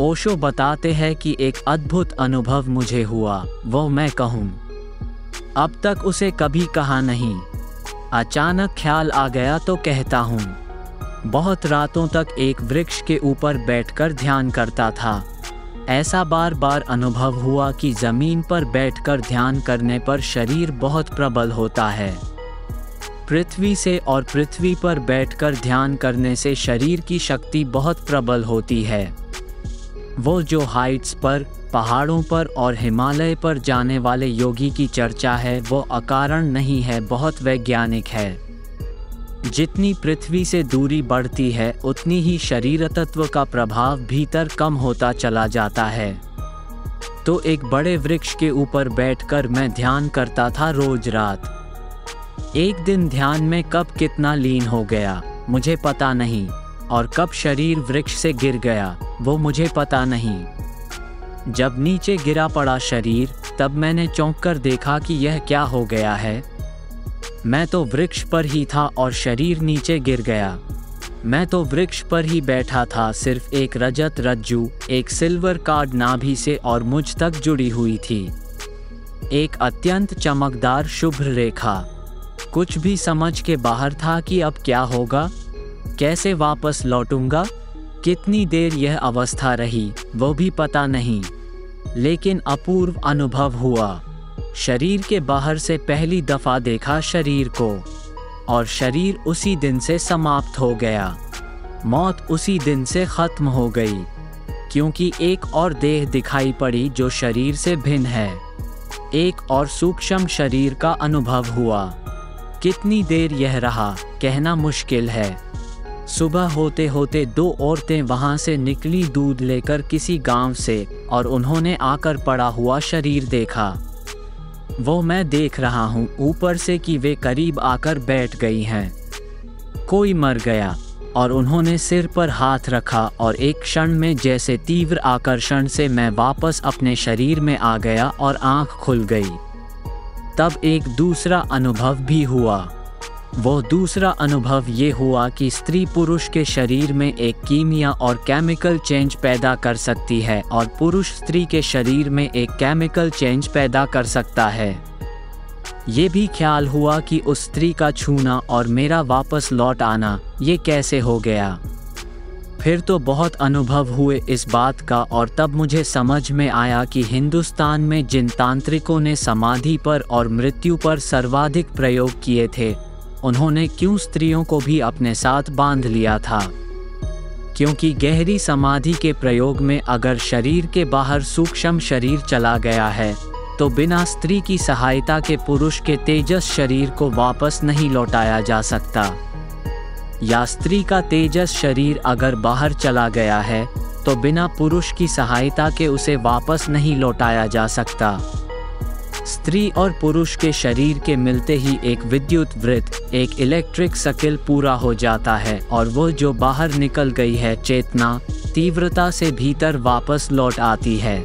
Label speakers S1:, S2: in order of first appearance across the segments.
S1: ओशो बताते हैं कि एक अद्भुत अनुभव मुझे हुआ, वो मैं कहूँ अब तक उसे कभी कहा नहीं। अचानक ख्याल आ गया तो कहता हूँ। बहुत रातों तक एक वृक्ष के ऊपर बैठकर ध्यान करता था। ऐसा बार बार अनुभव हुआ कि ज़मीन पर बैठकर ध्यान करने पर शरीर बहुत प्रबल होता है। पृथ्वी से और पृथ्वी पर बैठकर ध्यान करने से शरीर की शक्ति बहुत प्रबल होती है। वो जो हाइट्स पर, पहाड़ों पर और हिमालय पर जाने वाले योगी की चर्चा है वो अकारण नहीं है, बहुत वैज्ञानिक है। जितनी पृथ्वी से दूरी बढ़ती है उतनी ही शरीर तत्व का प्रभाव भीतर कम होता चला जाता है। तो एक बड़े वृक्ष के ऊपर बैठकर मैं ध्यान करता था रोज रात। एक दिन ध्यान में कब कितना लीन हो गया मुझे पता नहीं, और कब शरीर वृक्ष से गिर गया वो मुझे पता नहीं। जब नीचे गिरा पड़ा शरीर तब मैंने चौंक कर देखा कि यह क्या हो गया है। मैं तो वृक्ष पर ही था और शरीर नीचे गिर गया। मैं तो वृक्ष पर ही बैठा था, सिर्फ एक रजत रज्जू, एक सिल्वर कार्ड नाभि से और मुझ तक जुड़ी हुई थी। एक अत्यंत चमकदार शुभ्र रेखा। कुछ भी समझ के बाहर था कि अब क्या होगा, कैसे वापस लौटूंगा, कितनी देर यह अवस्था रही वो भी पता नहीं, लेकिन अपूर्व अनुभव हुआ। शरीर के बाहर से पहली दफ़ा देखा शरीर को, और शरीर उसी दिन से समाप्त हो गया। मौत उसी दिन से ख़त्म हो गई, क्योंकि एक और देह दिखाई पड़ी जो शरीर से भिन्न है। एक और सूक्ष्म शरीर का अनुभव हुआ। कितनी देर यह रहा कहना मुश्किल है। सुबह होते होते दो औरतें वहां से निकली दूध लेकर किसी गांव से, और उन्होंने आकर पड़ा हुआ शरीर देखा। वो मैं देख रहा हूँ ऊपर से कि वे करीब आकर बैठ गई हैं। कोई मर गया, और उन्होंने सिर पर हाथ रखा और एक क्षण में जैसे तीव्र आकर्षण से मैं वापस अपने शरीर में आ गया और आँख खुल गई। तब एक दूसरा अनुभव भी हुआ। वो दूसरा अनुभव ये हुआ कि स्त्री पुरुष के शरीर में एक कीमिया और केमिकल चेंज पैदा कर सकती है, और पुरुष स्त्री के शरीर में एक केमिकल चेंज पैदा कर सकता है। ये भी ख्याल हुआ कि उस स्त्री का छूना और मेरा वापस लौट आना ये कैसे हो गया। फिर तो बहुत अनुभव हुए इस बात का, और तब मुझे समझ में आया कि हिंदुस्तान में जिन तांत्रिकों ने समाधि पर और मृत्यु पर सर्वाधिक प्रयोग किए थे, उन्होंने क्यों स्त्रियों को भी अपने साथ बांध लिया था। क्योंकि गहरी समाधि के प्रयोग में अगर शरीर के बाहर सूक्ष्म शरीर चला गया है तो बिना स्त्री की सहायता के पुरुष के तेजस शरीर को वापस नहीं लौटाया जा सकता, या स्त्री का तेजस शरीर अगर बाहर चला गया है तो बिना पुरुष की सहायता के उसे वापस नहीं लौटाया जा सकता। स्त्री और पुरुष के शरीर के मिलते ही एक विद्युत वृत्त, एक इलेक्ट्रिक सर्किल पूरा हो जाता है, और वो जो बाहर निकल गई है चेतना तीव्रता से भीतर वापस लौट आती है।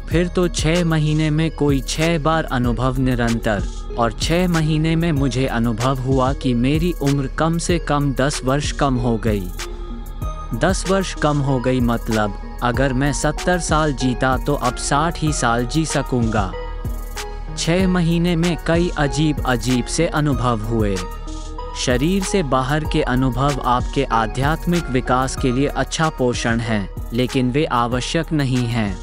S1: फिर तो 6 महीने में कोई 6 बार अनुभव निरंतर, और 6 महीने में मुझे अनुभव हुआ कि मेरी उम्र कम से कम 10 वर्ष कम हो गई। 10 वर्ष कम हो गई मतलब अगर मैं 70 साल जीता तो अब 60 ही साल जी सकूंगा। 6 महीने में कई अजीब अजीब से अनुभव हुए। शरीर से बाहर के अनुभव आपके आध्यात्मिक विकास के लिए अच्छा पोषण है, लेकिन वे आवश्यक नहीं हैं।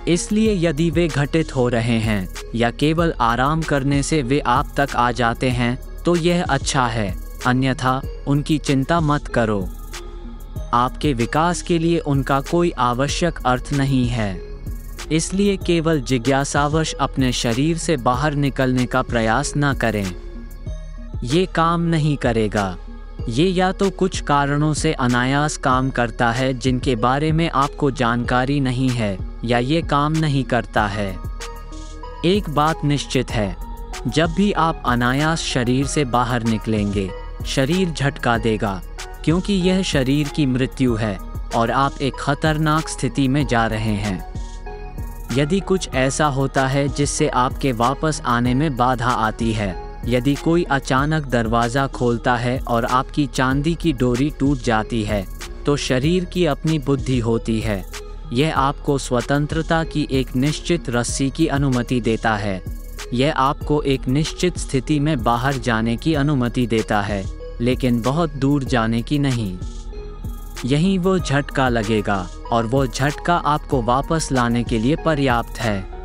S1: इसलिए यदि वे घटित हो रहे हैं या केवल आराम करने से वे आप तक आ जाते हैं तो यह अच्छा है, अन्यथा उनकी चिंता मत करो। आपके विकास के लिए उनका कोई आवश्यक अर्थ नहीं है। इसलिए केवल जिज्ञासावश अपने शरीर से बाहर निकलने का प्रयास न करें। ये काम नहीं करेगा। ये या तो कुछ कारणों से अनायास काम करता है जिनके बारे में आपको जानकारी नहीं है, या ये काम नहीं करता है। एक बात निश्चित है, जब भी आप अनायास शरीर से बाहर निकलेंगे, शरीर झटका देगा, क्योंकि यह शरीर की मृत्यु है और आप एक खतरनाक स्थिति में जा रहे हैं। यदि कुछ ऐसा होता है जिससे आपके वापस आने में बाधा आती है, यदि कोई अचानक दरवाज़ा खोलता है और आपकी चांदी की डोरी टूट जाती है, तो शरीर की अपनी बुद्धि होती है। यह आपको स्वतंत्रता की एक निश्चित रस्सी की अनुमति देता है। यह आपको एक निश्चित स्थिति में बाहर जाने की अनुमति देता है, लेकिन बहुत दूर जाने की नहीं। यहीं वो झटका लगेगा और वो झटका आपको वापस लाने के लिए पर्याप्त है।